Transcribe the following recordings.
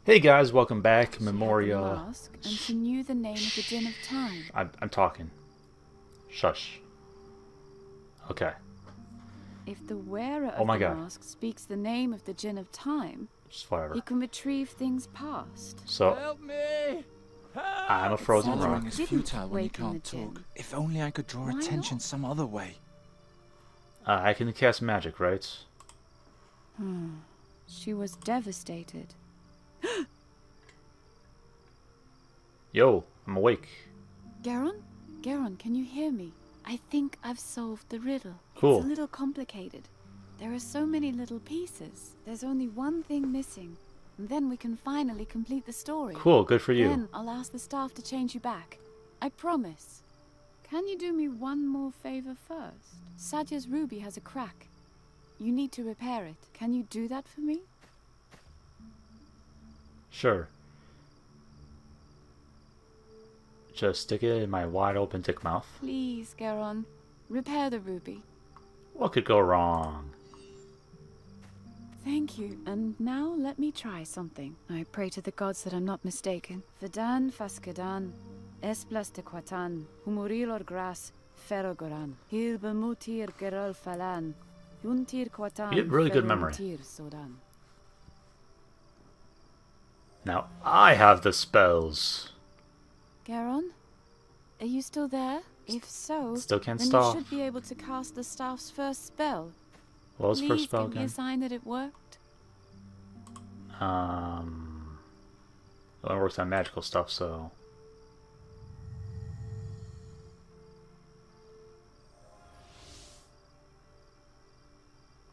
Hey guys, welcome back. She had the Memoria. mask, and she knew the name of the Din of Time. I'm talking. Shush. Okay. If the wearer Oh of my the God. mask speaks the name of the Din of Time, Just whatever. he can retrieve things past. So, Help me! Help! I'm a frozen Sadly, rock. Wandering is didn't futile when you waken can't the Din. talk. If only I could draw Why attention not? some other way. I can cast magic, right? She was devastated. Yo, I'm awake. Garon? Garon, can you hear me? I think I've solved the riddle. Cool. It's a little complicated. There are so many little pieces. There's only one thing missing. And then we can finally complete the story. Cool, good for you. Then I'll ask the staff to change you back. I promise. Can you do me one more favor first? Sadya's ruby has a crack. You need to repair it. Can you do that for me? Sure. Just stick it in my wide open dick mouth. Please, Garon. Repair the ruby. What could go wrong? Thank you. And now let me try something. I pray to the gods that I'm not mistaken. Vedan fascadan, esplas te quatan, humurilor gras, ferrogoran, hilbemutir gerol falan, yuntir quatan, You have really good memory. ferromutir sodan. Now, I have the spells. Garon? Are you still there? If so, Still can't then stop. you should be able to cast the staff's first spell. What was the first Please spell give me a again? sign that it worked. Well, it works on magical stuff, so...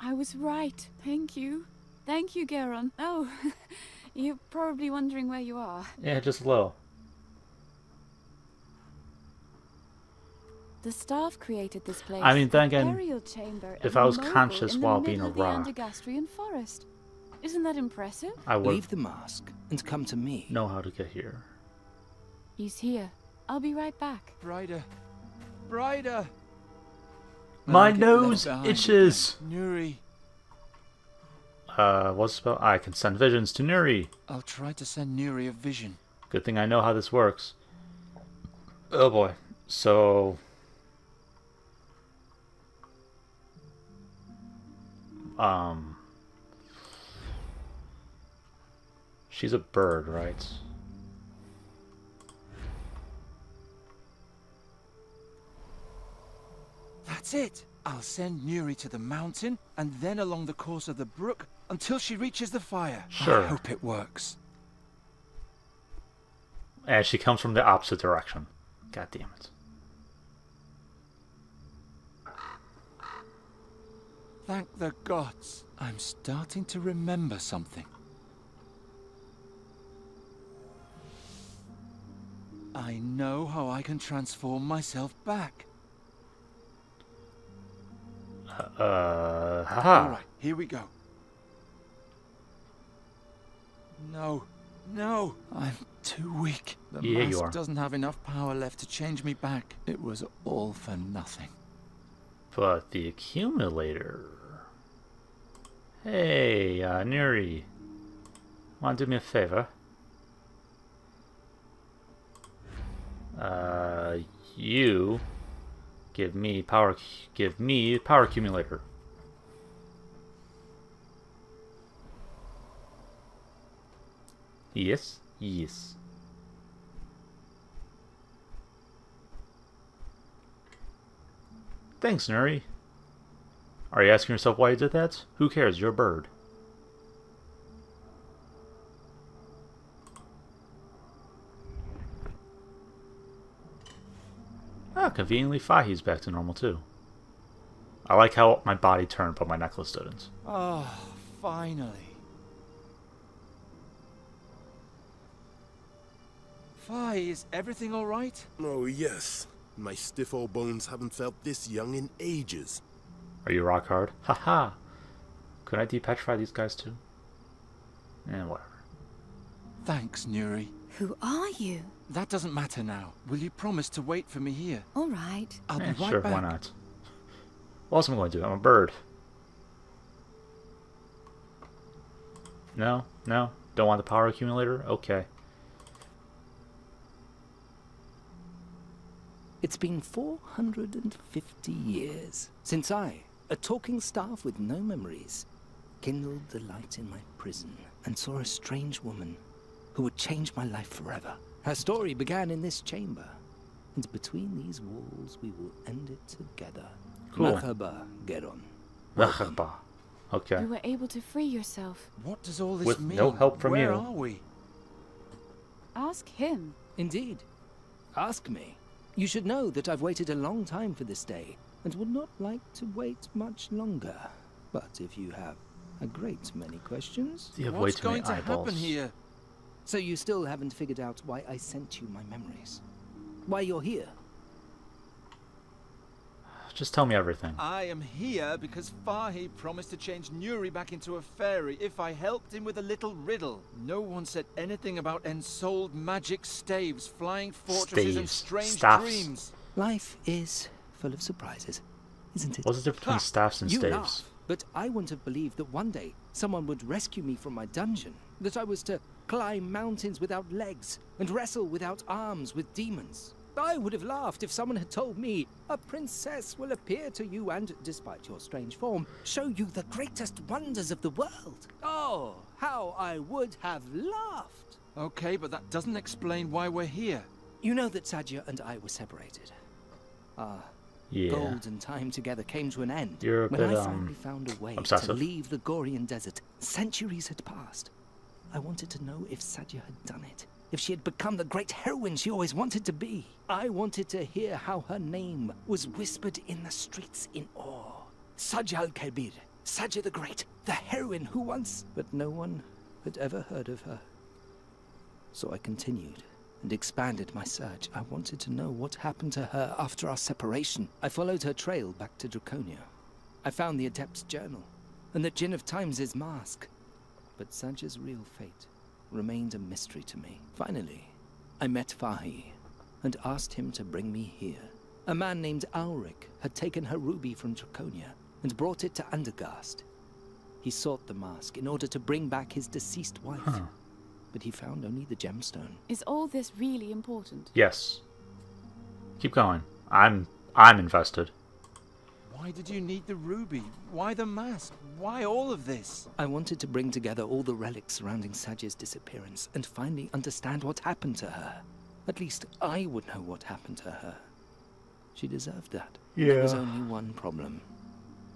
I was right. Thank you. Thank you, Garon. Oh, you're probably wondering where you are. Yeah, just low. The staff created this place. I mean, then a again, burial chamber if and I a was mogul conscious in the while middle being a of the rock. Andergastrian forest. Isn't that impressive? I would Leave the mask and come to me. know how to get here. He's here. I'll be right back. Brighter. Brighter! My I get nose left behind itches! again. Nuri, What's the spell? I can send visions to Nuri. I'll try to send Nuri a vision. Good thing I know how this works. Oh boy. So... She's a bird, right? That's it! I'll send Nuri to the mountain and then along the course of the brook until she reaches the fire. Sure. I hope it works. And she comes from the opposite direction. God damn it. Thank the gods. I'm starting to remember something. I know how I can transform myself back. Haha. Alright, here we go. No, no, I'm too weak. The Yeah, you mask are. doesn't have enough power left to change me back. It was all for nothing. But the accumulator... Hey, Nuri. Wanna do me a favor? You give me power accumulator. Yes, yes. Thanks, Nuri. Are you asking yourself why you did that? Who cares? You're a bird. Ah, conveniently, Fahi's back to normal too. I like how my body turned, but my necklace didn't. Oh, finally. Fi, is everything alright? Oh, yes. My stiff old bones haven't felt this young in ages. Are you rock hard? Haha. Could I depetrify these guys too? Whatever. Thanks, Nuri. Who are you? That doesn't matter now. Will you promise to wait for me here? All right. I'll be right Sure, back. why not? What else am I going to do? I'm a bird. No, no, Don't want the power accumulator? Okay. It's been 450 years since I, a talking staff with no memories, kindled the light in my prison and saw a strange woman who would change my life forever. Her story began in this chamber, and between these walls we will end it together. Cool. Merhaba, Geron. Merhaba. Okay. You were able to free yourself. What does all this With mean? no help from Where you. are we? Ask him. Indeed. Ask me. You should know that I've waited a long time for this day, and would not like to wait much longer. But if you have a great many questions... You have way What's too many going to eyeballs. happen here? So you still haven't figured out why I sent you my memories? Why you're here? Just tell me everything. I am here because Fahi promised to change Nuri back into a fairy if I helped him with a little riddle. No one said anything about ensouled magic staves, flying fortresses, and Staves. strange Staffs. dreams. Life is full of surprises, isn't it? What's the difference between Ha! staffs and You staves? laugh, but I wouldn't have believed that one day someone would rescue me from my dungeon, that I was to climb mountains without legs and wrestle without arms with demons. I would have laughed if someone had told me a princess will appear to you and, despite your strange form, show you the greatest wonders of the world. Oh, how I would have laughed! Okay, but that doesn't explain why we're here. You know that Sadja and I were separated. Our Yeah. golden time together came to an end. You're a when bit, I finally found a way to obsessive. leave the Gorian desert. Centuries had passed. I wanted to know if Sadja had done it. If she had become the great heroine she always wanted to be. I wanted to hear how her name was whispered in the streets in awe. Sadja al-Kabir, Sadja the Great, the heroine who once... But no one had ever heard of her. So I continued and expanded my search. I wanted to know what happened to her after our separation. I followed her trail back to Draconia. I found the Adept's journal and the Djinn of Times' mask. But Sadja's real fate remained a mystery to me. Finally, I met Fahi and asked him to bring me here. A man named Ulrich had taken her ruby from Draconia and brought it to Undergast. He sought the mask in order to bring back his deceased wife, but he found only the gemstone. Is all this really important? Yes. Keep going. I'm invested. Why did you need the ruby? Why the mask? Why all of this? I wanted to bring together all the relics surrounding Sadja's disappearance and finally understand what happened to her. At least I would know what happened to her. She deserved that. Yeah. There was only one problem.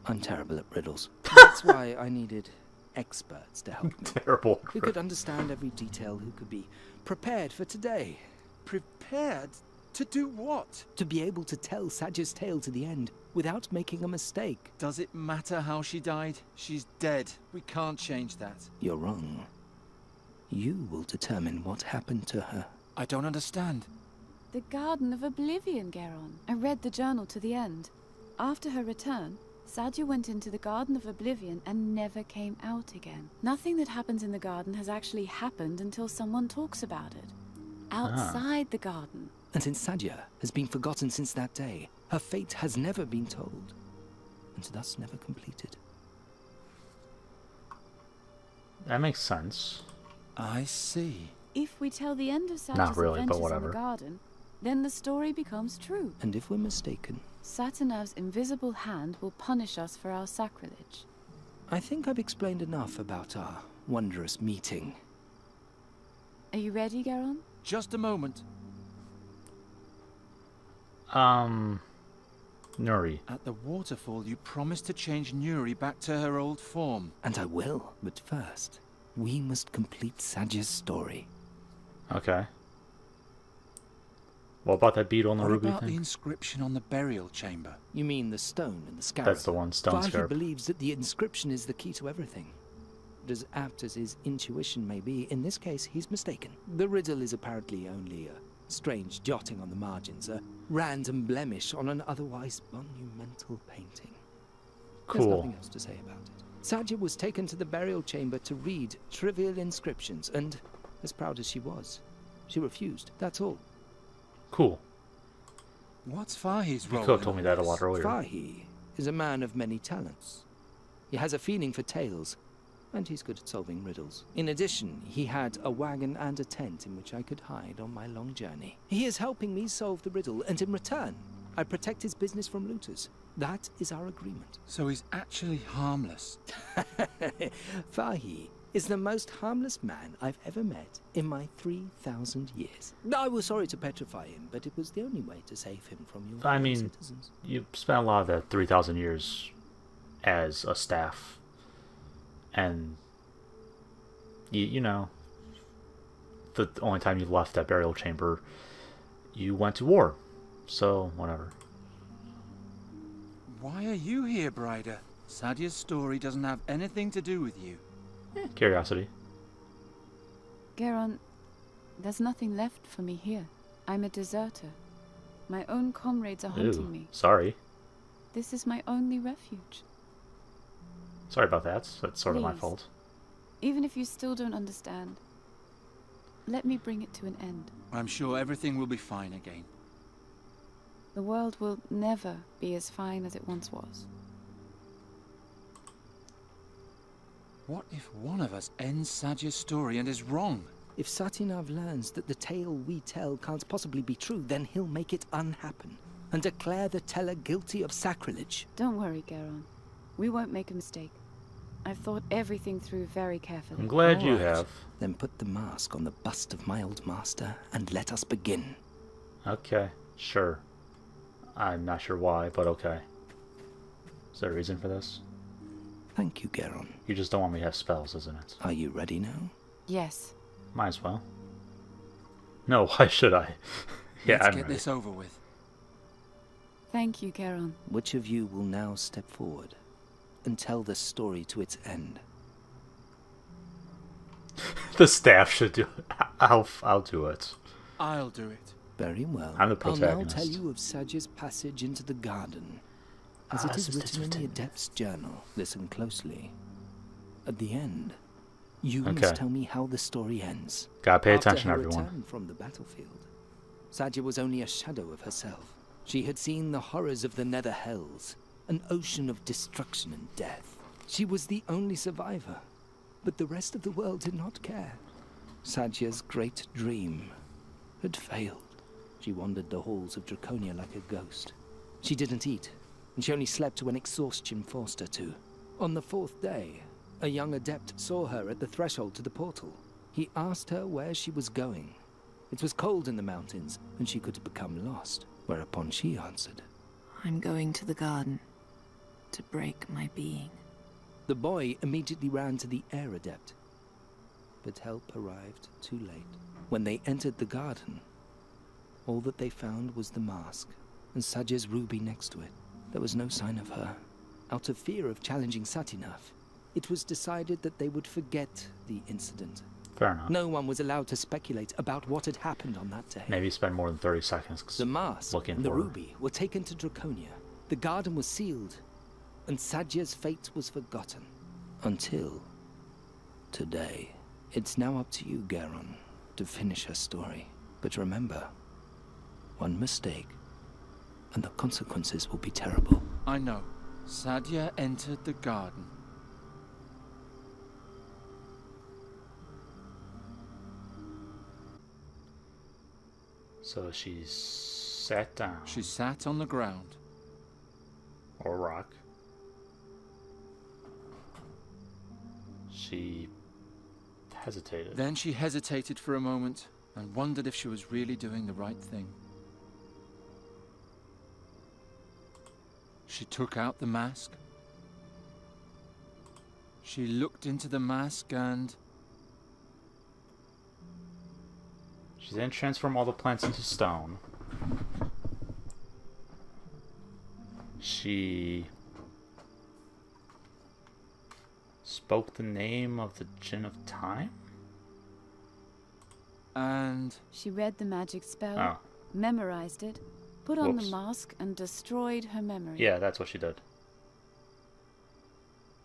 I'm terrible at riddles. That's why I needed experts to help me. Terrible. Who could understand every detail, who could be prepared for today. Prepared? To do what? To be able to tell Sadja's tale to the end without making a mistake. Does it matter how she died? She's dead. We can't change that. You're wrong. You will determine what happened to her. I don't understand. The Garden of Oblivion, Geron. I read the journal to the end. After her return, Sadja went into the Garden of Oblivion and never came out again. Nothing that happens in the garden has actually happened until someone talks about it. Outside the garden. And since Sadja has been forgotten since that day, her fate has never been told, and thus never completed. That makes sense. I see. If we tell the end of Sadja's Not really, but adventures in whatever. the garden, then the story becomes true. And if we're mistaken, Satanav's invisible hand will punish us for our sacrilege. I think I've explained enough about our wondrous meeting. Are you ready, Geron? Just a moment. Nuri. At the waterfall, you promised to change Nuri back to her old form. And I will, but first, we must complete Sadja's story. Okay. What about that beetle on the What ruby about the thing? inscription on the burial chamber? You mean the stone and the scarab? That's the one, stone Fahi scarab. believes that the inscription is the key to everything. But as apt as his intuition may be, in this case, he's mistaken. The riddle is apparently only a strange jotting on the margins, a random blemish on an otherwise monumental painting. There's Cool. nothing else to say about it. Sadja was taken to the burial chamber to read trivial inscriptions, and as proud as she was, she refused. That's all. Cool. What's Fahi's You role? could have in told me all that a this? lot earlier. Fahi is a man of many talents. He has a feeling for tales, and he's good at solving riddles. In addition, he had a wagon and a tent in which I could hide on my long journey. He is helping me solve the riddle, and in return, I protect his business from looters. That is our agreement. So he's actually harmless. Fahi is the most harmless man I've ever met in my 3,000 years. I was sorry to petrify him, but it was the only way to save him from your I fellow mean, citizens. you spent a lot of the 3,000 years as a staff. And, you know, the only time you left that burial chamber, you went to war. So, whatever. Why are you here, Brider? Sadia's story doesn't have anything to do with you. Curiosity. Geron, there's nothing left for me here. I'm a deserter. My own comrades are hunting me. Sorry. This is my only refuge. Sorry about that. That's sort of my Please. fault. Even if you still don't understand, let me bring it to an end. I'm sure everything will be fine again. The world will never be as fine as it once was. What if one of us ends Sadia's story and is wrong? If Satinav learns that the tale we tell can't possibly be true, then he'll make it unhappen and declare the teller guilty of sacrilege. Don't worry, Geron. We won't make a mistake. I've thought everything through very carefully. I'm glad you All right. have. Then put the mask on the bust of my old master and let us begin. Okay, sure. I'm not sure why, but okay. Is there a reason for this? Thank you, Geron. You just don't want me to have spells, isn't it? Are you ready now? Yes. Might as well. No, why should I? Yeah, Let's I'm get ready. this over with. Thank you, Geron. Which of you will now step forward and tell the story to its end? The staff should do it. I'll do it. I'll do it. Very well. I'm the I'll now protagonist. tell you of Sadia's passage into the garden, as it this is is written in the written. Adept's journal. Listen closely. At the end, you Okay. must tell me how the story ends. Gotta pay After attention, her everyone. return from the battlefield, Sadia was only a shadow of herself. She had seen the horrors of the Nether Hells, an ocean of destruction and death. She was the only survivor, but the rest of the world did not care. Sadia's great dream had failed. She wandered the halls of Draconia like a ghost. She didn't eat, and she only slept when exhaustion forced her to. On the fourth day, a young adept saw her at the threshold to the portal. He asked her where she was going. It was cold in the mountains, and she could become lost, whereupon she answered. I'm going to the garden to break my being. The boy immediately ran to the air adept, but help arrived too late. When they entered the garden, all that they found was the mask and Sadia's ruby next to it. There was no sign of her. Out of fear of challenging Satinav, it was decided that they would forget the incident. Fair enough. No one was allowed to speculate about what had happened on that day. Maybe spend more than 30 seconds The mask looking and the for ruby were taken to Draconia. The garden was sealed, and Sadia's fate was forgotten. Until today. It's now up to you, Geron, to finish her story. But remember, one mistake, and the consequences will be terrible. I know. Sadia entered the garden. So she sat down. She sat on the ground. Or rock. She hesitated. Then she hesitated for a moment and wondered if she was really doing the right thing. She took out the mask. She looked into the mask and... She then transformed all the plants into stone. She spoke the name of the Djinn of Time? And... She read the magic spell, Oh, memorized it, put on the Whoops. mask, and destroyed her memory. yeah, that's what she did.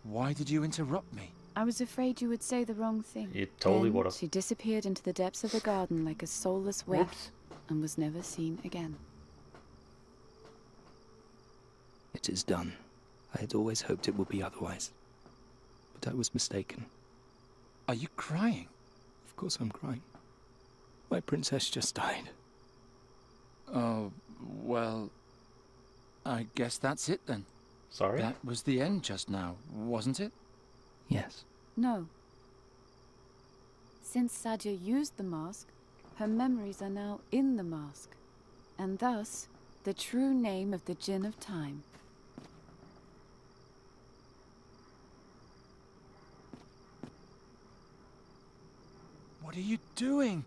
Why did you interrupt me? I was afraid you would say the wrong thing. You totally Then would have. She disappeared into the depths of the garden like a soulless waif Whoops. and was never seen again. It is done. I had always hoped it would be otherwise. But I was mistaken. Are you crying? Of course I'm crying. My princess just died. Oh, well, I guess that's it then. Sorry? That was the end just now, wasn't it? Yes. No. Since Sadia used the mask, her memories are now in the mask. And thus, the true name of the Djinn of Time. What are you doing?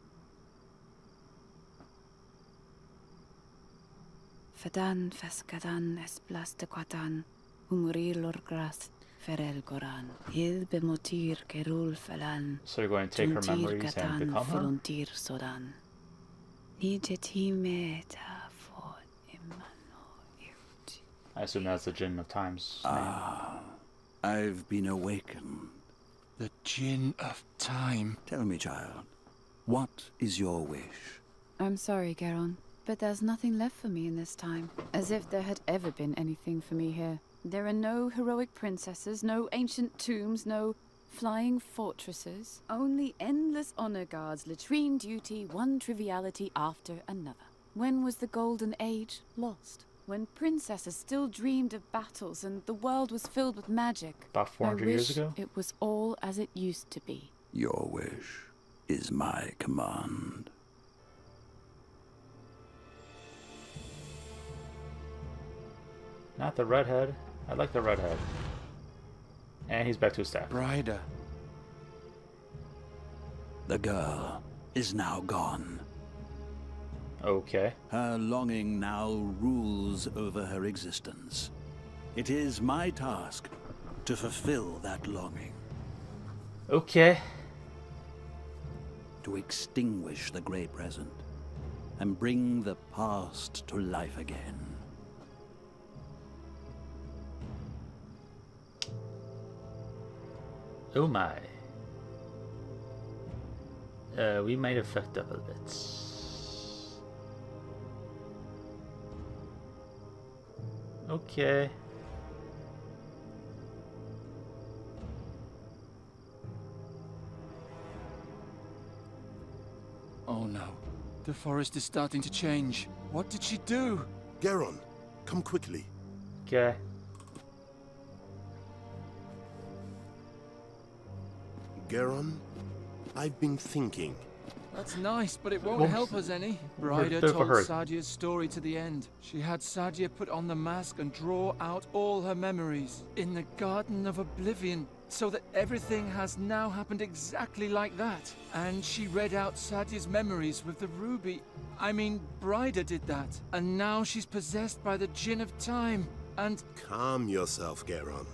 Fadan Faskadan Esplas de Quatan, Umurir Lorgras, Ferel Goran, Hil Bemotir Kerul Falan, So you're going to take her memories and become her? Volunteer Sodan. Nijetime ta for Imano. I assume that's the Djinn of Time's name. I've been awakened. The Djinn of Time. Tell me, child, what is your wish? I'm sorry, Garon, but there's nothing left for me in this time. As if there had ever been anything for me here. There are no heroic princesses, no ancient tombs, no flying fortresses. Only endless honor guards, latrine duty, one triviality after another. When was the Golden Age lost? When princesses still dreamed of battles and the world was filled with magic. About 400 years wish ago? It was all as it used to be. Your wish is my command. Not the redhead. I like the redhead. And he's back to his staff. Bryda. The girl is now gone. Okay. Her longing now rules over her existence. It is my task to fulfill that longing, Okay. to extinguish the grey present, and bring the past to life again. Oh my. We might have fucked up a bit. Okay. Oh no. The forest is starting to change. What did she do? Garon, come quickly. Okay. Garon, I've been thinking. That's nice, but it won't Won't- help us any. We're Bryda there for told her. Sadia's story to the end. She had Sadia put on the mask and draw out all her memories in the Garden of Oblivion, so that everything has now happened exactly like that. And she read out Sadia's memories with the ruby. I mean, Bryda did that. And now she's possessed by the Djinn of Time. And Calm yourself, Garon.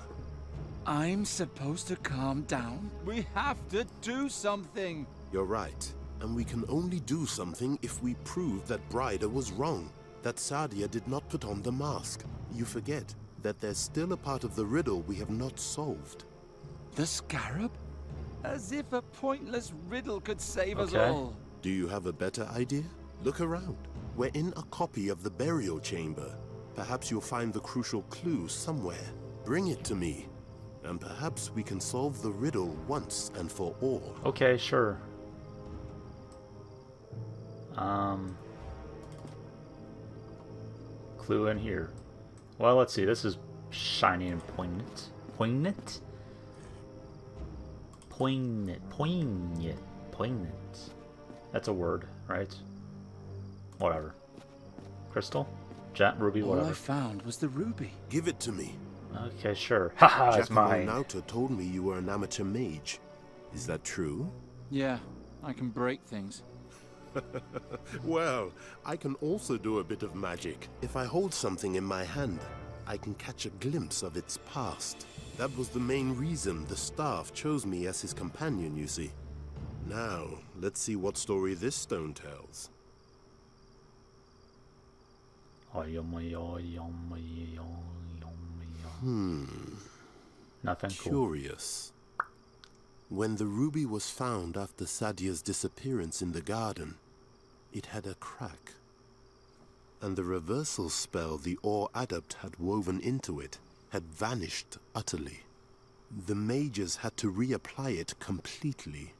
I'm supposed to calm down? We have to do something! You're right. And we can only do something if we prove that Bryda was wrong. That Sadia did not put on the mask. You forget that there's still a part of the riddle we have not solved. The scarab? As if a pointless riddle could save us Okay. all. Do you have a better idea? Look around. We're in a copy of the burial chamber. Perhaps you'll find the crucial clue somewhere. Bring it to me. And perhaps we can solve the riddle once and for all. Okay, sure. Clue in here. Well, let's see. This is shiny and poignant. Poignant? Poignant. Poignant. Poignant. That's a word, right? Whatever. Crystal? Jet, ruby, All I whatever. found was the ruby. Give it to me. Okay, sure. Haha, it's Giacomo mine. Nauta told me you were an amateur mage. Is that true? Yeah, I can break things. Well, I can also do a bit of magic. If I hold something in my hand, I can catch a glimpse of its past. That was the main reason the staff chose me as his companion, you see. Now, let's see what story this stone tells. Nothing cool. Curious. When the ruby was found after Sadia's disappearance in the garden, it had a crack. And the reversal spell the Ore Adept had woven into it had vanished utterly. The mages had to reapply it completely.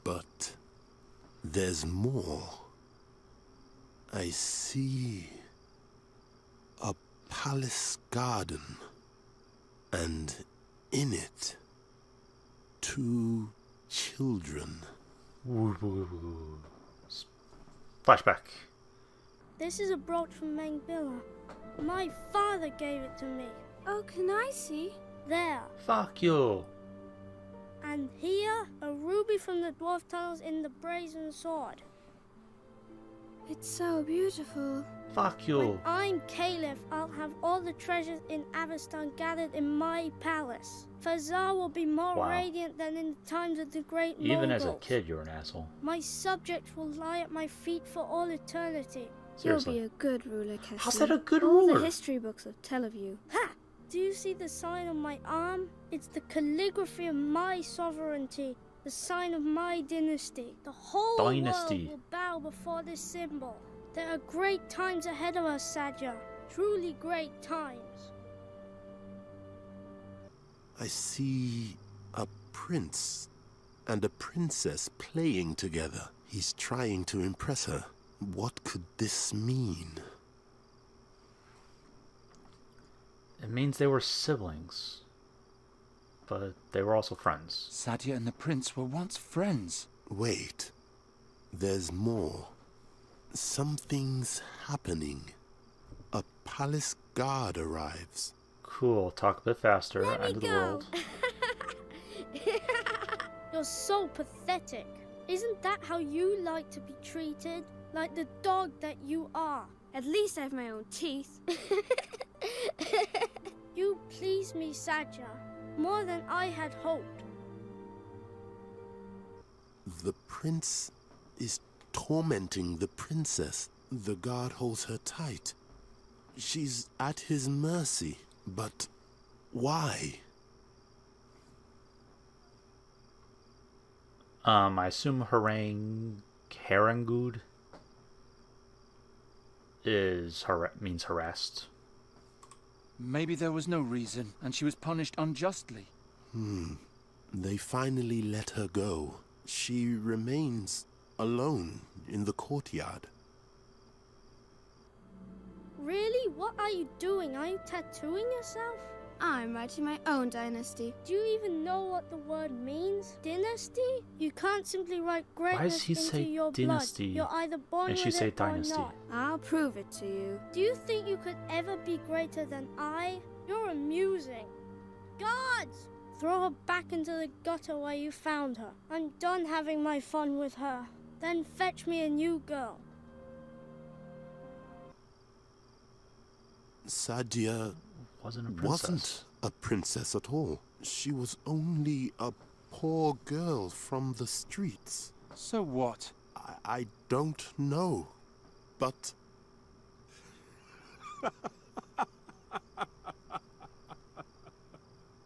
But there's more. I see a palace garden, and in it, 2 children. Flashback. This is a brooch from Mengbilla. My father gave it to me. Oh, can I see? There. Fuck you. And here, a ruby from the dwarf tunnels in the brazen sword. It's so beautiful. Fuck you. When I'm Caliph, I'll have all the treasures in Avestan gathered in my palace. Fazar will be more Wow. radiant than in the times of the great Even as a Mongols. kid, you're an asshole. My subjects will lie at my feet for all eternity. Seriously. You'll be a good ruler, Kessie. How's that a good All ruler? the history books will tell of you. Ha! Do you see the sign on my arm? It's the calligraphy of my sovereignty, the sign of my dynasty. The whole Dynasty. world will bow before this symbol. There are great times ahead of us, Sadja. Truly great times. I see a prince and a princess playing together. He's trying to impress her. What could this mean? It means they were siblings. But they were also friends. Sadia and the prince were once friends. Wait. There's more. Something's happening. A palace guard arrives. Cool. Talk a bit faster. Let me End of the go. world. You're so pathetic. Isn't that how you like to be treated? Like the dog that you are. At least I have my own teeth. You please me, Sadja, more than I had hoped. The prince is tormenting the princess. The guard holds her tight. She's at his mercy. But why? I assume Harangud means harassed. Maybe there was no reason, and she was punished unjustly. They finally let her go. She remains alone in the courtyard. Really? What are you doing? Are you tattooing yourself? I'm writing my own dynasty. Do you even know what the word means? Dynasty? You can't simply write greatness he into say your dynasty blood. You're either born and she with say it dynasty? or not. I'll prove it to you. Do you think you could ever be greater than I? You're amusing. Guards! Throw her back into the gutter where you found her. I'm done having my fun with her. Then fetch me a new girl. Sadia Wasn't a princess. wasn't a princess at all. She was only a poor girl from the streets. So what? I don't know, but...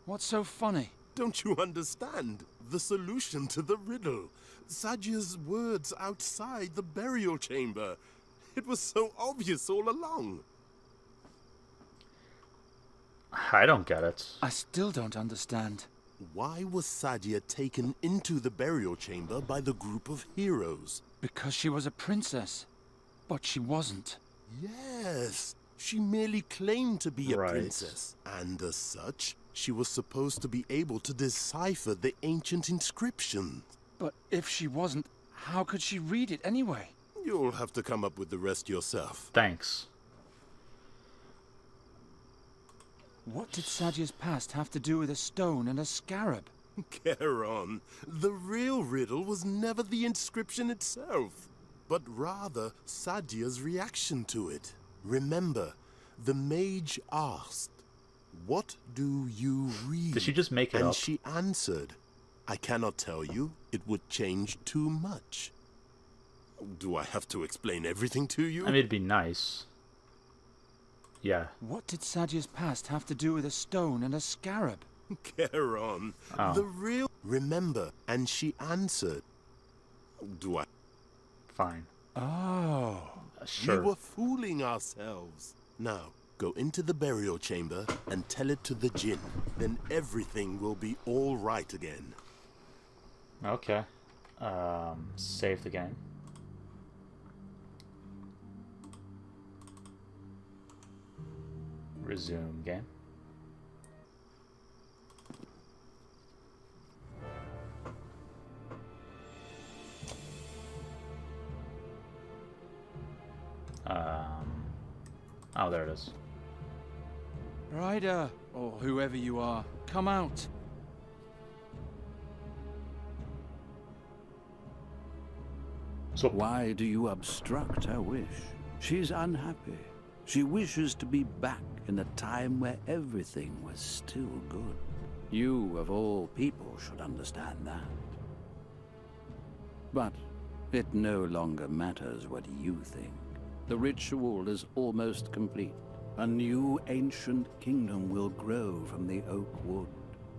What's so funny? Don't you understand? The solution to the riddle. Sadia's words outside the burial chamber. It was so obvious all along. I don't get it. I still don't understand. Why was Sadia taken into the burial chamber by the group of heroes? Because she was a princess. But she wasn't. Yes, she merely claimed to be a Right. princess. And as such, she was supposed to be able to decipher the ancient inscription. But if she wasn't, how could she read it anyway? You'll have to come up with the rest yourself. Thanks. What did Sadia's past have to do with a stone and a scarab? Charon, the real riddle was never the inscription itself, but rather Sadia's reaction to it. Remember, the mage asked, "What do you read?" Did she just make it and up? she answered, "I cannot tell you. It would change too much." Do I have to explain everything to you? I mean, it'd be nice. Yeah. What did Sadia's past have to do with a stone and a scarab? Charon, Oh. the real... Remember, and she answered, "Do I..." Oh. Sure. We were fooling ourselves. Now, Go into the burial chamber and tell it to the Jinn. Then everything will be all right again. Okay. Save the game. Resume game. Oh, there it is. Ryder, or whoever you are, come out. So Why do you obstruct her wish? She's unhappy. She wishes to be back in a time where everything was still good. You, of all people, should understand that. But it no longer matters what you think. The ritual is almost complete. A new ancient kingdom will grow from the oak wood.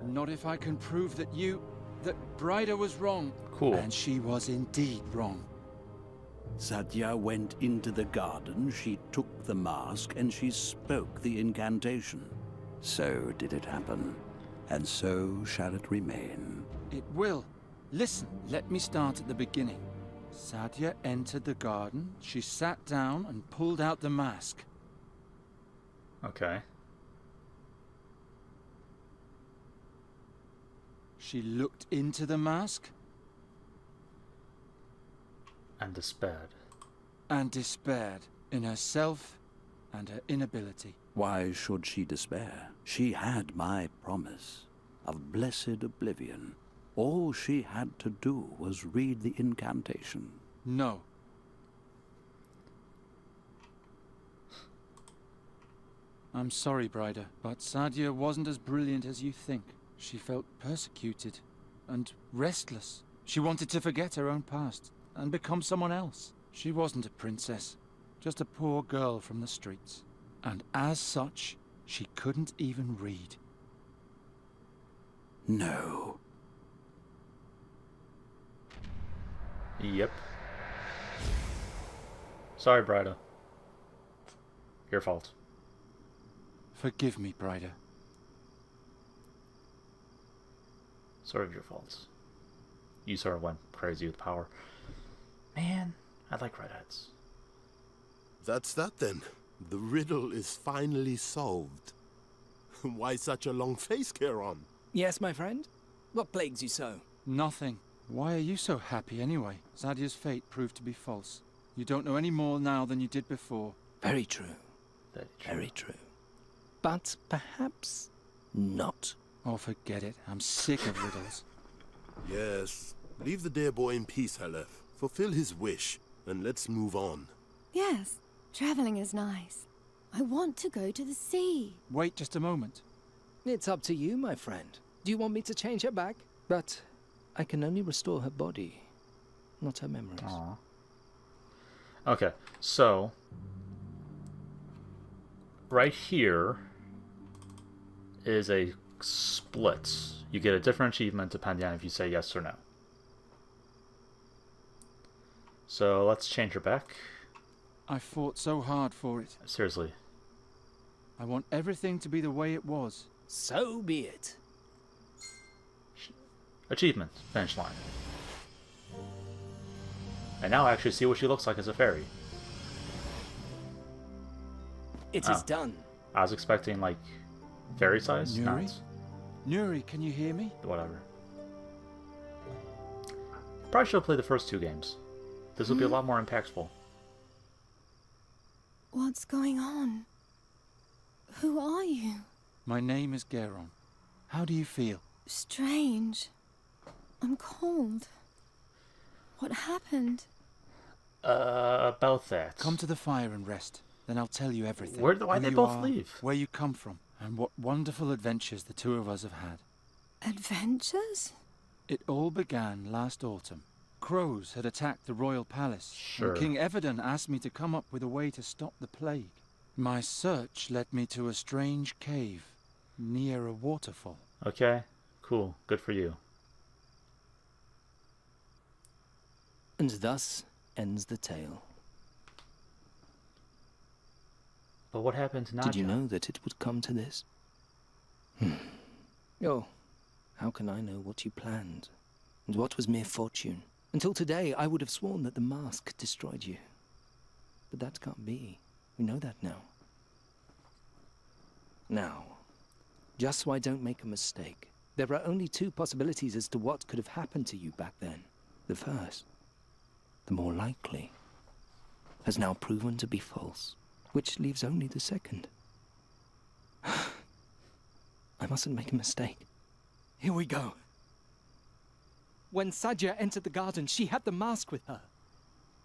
Not if I can prove that Bryder was wrong. Cool. And she was indeed wrong. Satya went into the garden, she took the mask, and she spoke the incantation. So did it happen, and so shall it remain. It will. Listen, let me start at the beginning. Satya entered the garden, she sat down and pulled out the mask. Okay. She looked into the mask. And despaired. And despaired in herself and her inability. Why should she despair? She had my promise of blessed oblivion. All she had to do was read the incantation. No. I'm sorry, Bryder, but Satya wasn't as brilliant as you think. She felt persecuted and restless. She wanted to forget her own past and become someone else. She wasn't a princess, just a poor girl from the streets. And as such, she couldn't even read. No. Yep. Sorry, Bryda. Your fault. Forgive me, Bryder. Sort of your fault. You sort of went crazy with power. Man, I like redheads. That's that then. The riddle is finally solved. Why such a long face, Charon? Yes, my friend? What plagues you so? Nothing. Why are you so happy anyway? Zadya's fate proved to be false. You don't know any more now than you did before. Very true. Very true. But perhaps not. Oh, forget it. I'm sick of riddles. Yes. Leave the dear boy in peace, Halef. Fulfill his wish, and let's move on. Yes, traveling is nice. I want to go to the sea. Wait just a moment. It's up to you, my friend. Do you want me to change her back? But I can only restore her body, not her memories. Aww. Okay, so right here is a split. You get a different achievement depending on if you say yes or no. So let's change her back. I fought so hard for it. Seriously. I want everything to be the way it was. So be it. Achievement. Finish line. And now I actually see what she looks like as a fairy. It is done. I was expecting, like, fairy size? Nuri? Not. Nuri, can you hear me? Whatever. Probably should have played the first two games. This will be a lot more impactful. What's going on? Who are you? My name is Geron. How do you feel? Strange. I'm cold. What happened? About that. Come to the fire and rest. Then I'll tell you everything. Why'd they both leave? Where you come from, and what wonderful adventures the two of us have had. Adventures? It all began last autumn. Crows had attacked the royal palace, Sure. and King Everden asked me to come up with a way to stop the plague. My search led me to a strange cave near a waterfall. Okay, cool. Good for you. And thus ends the tale. But what happened to Nadja? Did you know that it would come to this? Oh, how can I know what you planned? And what was mere fortune? Until today, I would have sworn that the mask destroyed you. But that can't be. We know that now. Now, just so I don't make a mistake, there are only two possibilities as to what could have happened to you back then. The first, the more likely, has now proven to be false, which leaves only the second. I mustn't make a mistake. Here we go. When Sadja entered the garden, she had the mask with her,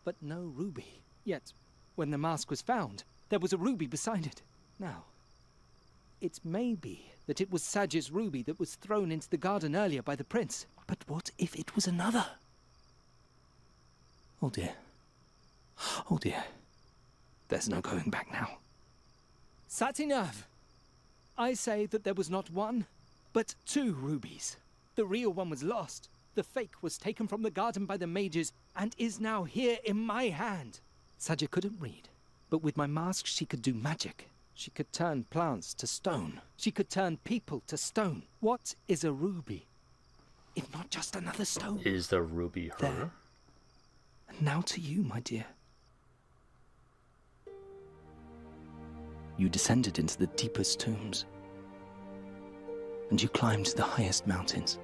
but no ruby. Yet, when the mask was found, there was a ruby beside it. Now, it may be that it was Sadja's ruby that was thrown into the garden earlier by the prince. But what if it was another? Oh dear. Oh dear. There's no going back now. Satinov! I say that there was not one, but two rubies. The real one was lost. The fake was taken from the garden by the mages and is now here in my hand. Sadja couldn't read, but with my mask she could do magic. She could turn plants to stone. She could turn people to stone. What is a ruby, if not just another stone? Is the ruby her? There. And now to you, my dear. You descended into the deepest tombs, and you climbed the highest mountains.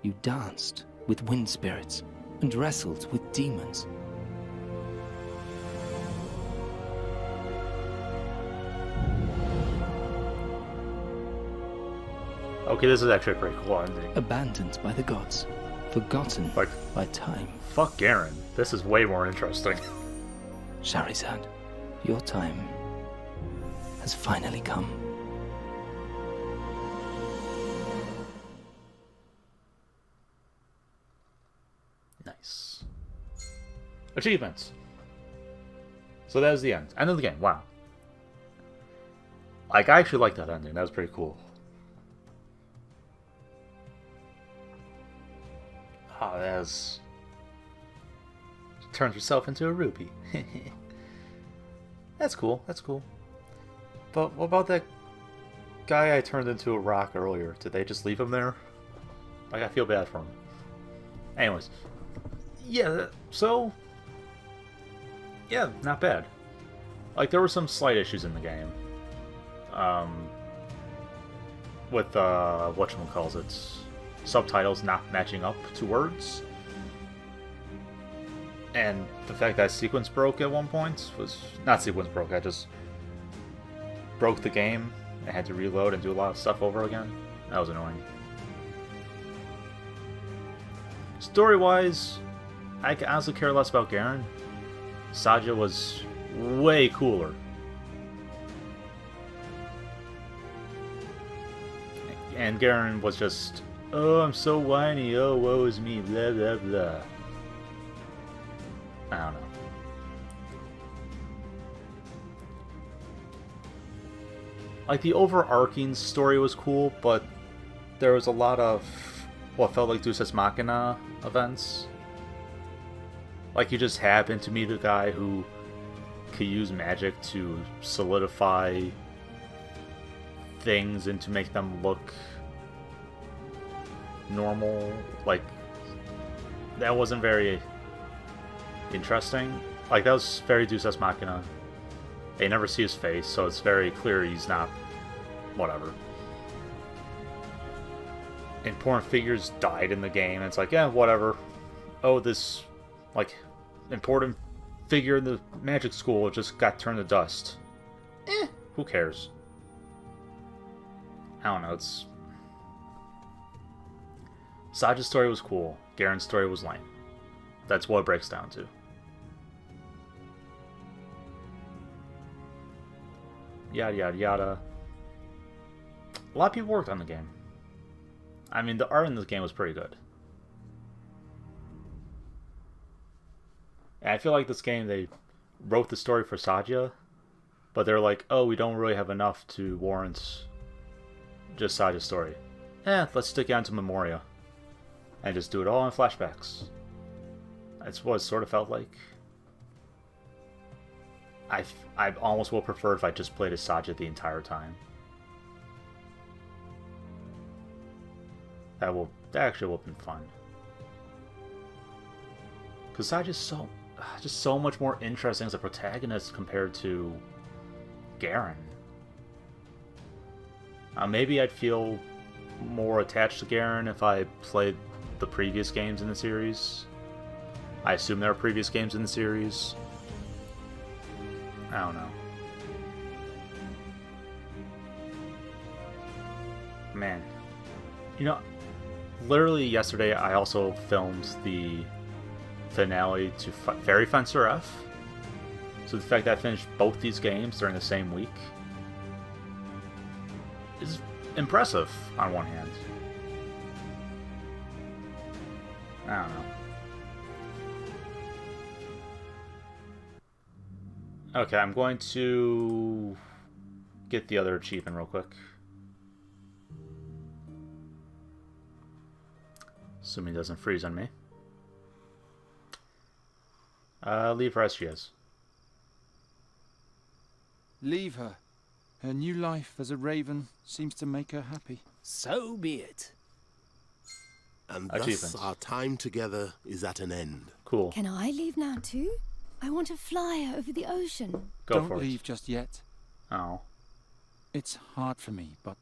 You danced with wind spirits and wrestled with demons. Okay, this is actually a pretty cool ending. Abandoned by the gods, forgotten by time. Fuck Garen. This is way more interesting. Charizard, your time has finally come. Nice. Achievements. So that was the end. End of the game. Wow. Like, I actually like that ending. That was pretty cool. Ah, that's... Turns herself into a ruby. That's cool. That's cool. But what about that guy I turned into a rock earlier? Did they just leave him there? Like, I feel bad for him. Anyways. Yeah, so... Yeah, not bad. Like, there were some slight issues in the game. With, whatchamacallit, subtitles not matching up to words. And the fact that sequence broke at one point was... Not sequence broke, I just broke the game and had to reload and do a lot of stuff over again. That was annoying. Story-wise, I can honestly care less about Garen. Sadja was way cooler. And Garen was just, oh, I'm so whiny, oh, woe is me, blah, blah, blah. I don't know. Like, the overarching story was cool, but there was a lot of what felt like Deus Ex Machina events. Like, you just happened to meet a guy who could use magic to solidify things and to make them look normal. Like, that wasn't very interesting. Like, that was very Deus Ex Machina. They never see his face, so it's very clear he's not whatever. Important figures died in the game, and it's like, yeah, whatever. Oh, this, like, important figure in the magic school just got turned to dust. Who cares? I don't know, it's... Saj's story was cool. Garen's story was lame. That's what it breaks down to. Yada yada yada. A lot of people worked on the game. I mean, the art in this game was pretty good. And I feel like this game, they wrote the story for Sadja, but they're like, oh, we don't really have enough to warrant just Sadja's story. Let's stick it onto Memoria. And just do it all in flashbacks. That's what it sort of felt like. I almost will prefer if I just played as Sajid the entire time. That actually will have been fun. Because Sajid's just so much more interesting as a protagonist compared to Garen. Maybe I'd feel more attached to Garen if I played the previous games in the series. I assume there are previous games in the series. I don't know. Man. You know, literally yesterday I also filmed the finale to Fairy Fencer F. So the fact that I finished both these games during the same week is impressive on one hand. I don't know. Okay, I'm going to get the other achievement real quick. Assuming it doesn't freeze on me. Leave her as she is. Leave her. Her new life as a raven seems to make her happy. So be it. And thus our time together is at an end. Cool. Can I leave now too? I want to fly over the ocean. Don't leave just yet. Oh. It's hard for me, but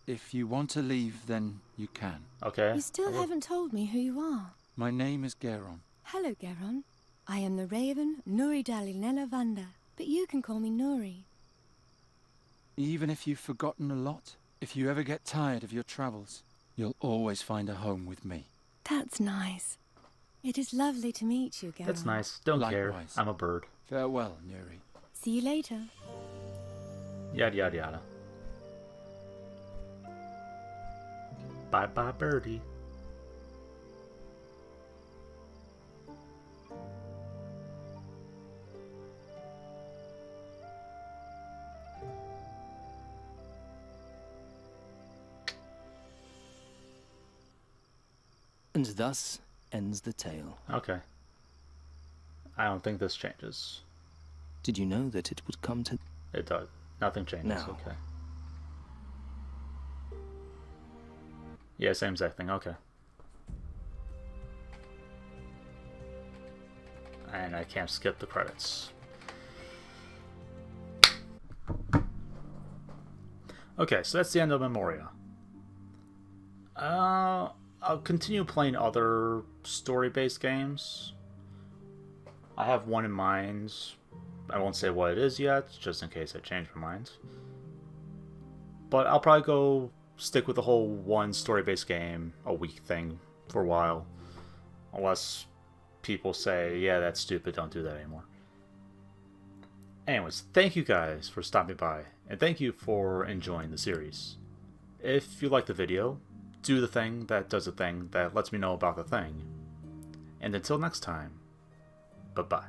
if you want to leave, then you can. Okay. You still haven't told me who you are. My name is Geron. Hello, Geron. I am the Raven Nuri Dalinella Vanda, but you can call me Nuri. Even if you've forgotten a lot, if you ever get tired of your travels, you'll always find a home with me. That's nice. It is lovely to meet you, Geron. That's nice. Don't care. Likewise. I'm a bird. Farewell, Nuri. See you later. Yada yada yada. Bye bye, birdie. And thus ends the tale. Okay. I don't think this changes. Did you know that it would come to... It does. Nothing changes. No. Okay. Yeah, same exact thing. Okay. And I can't skip the credits. Okay, so that's the end of Memoria. I'll continue playing other story-based games. I have one in mind. I won't say what it is yet, just in case I change my mind. But I'll probably go stick with the whole one story-based game a week thing for a while. Unless people say, yeah, that's stupid, don't do that anymore. Anyways, thank you guys for stopping by, and thank you for enjoying the series. If you like the video, do the thing that does the thing that lets me know about the thing. And until next time, bye-bye.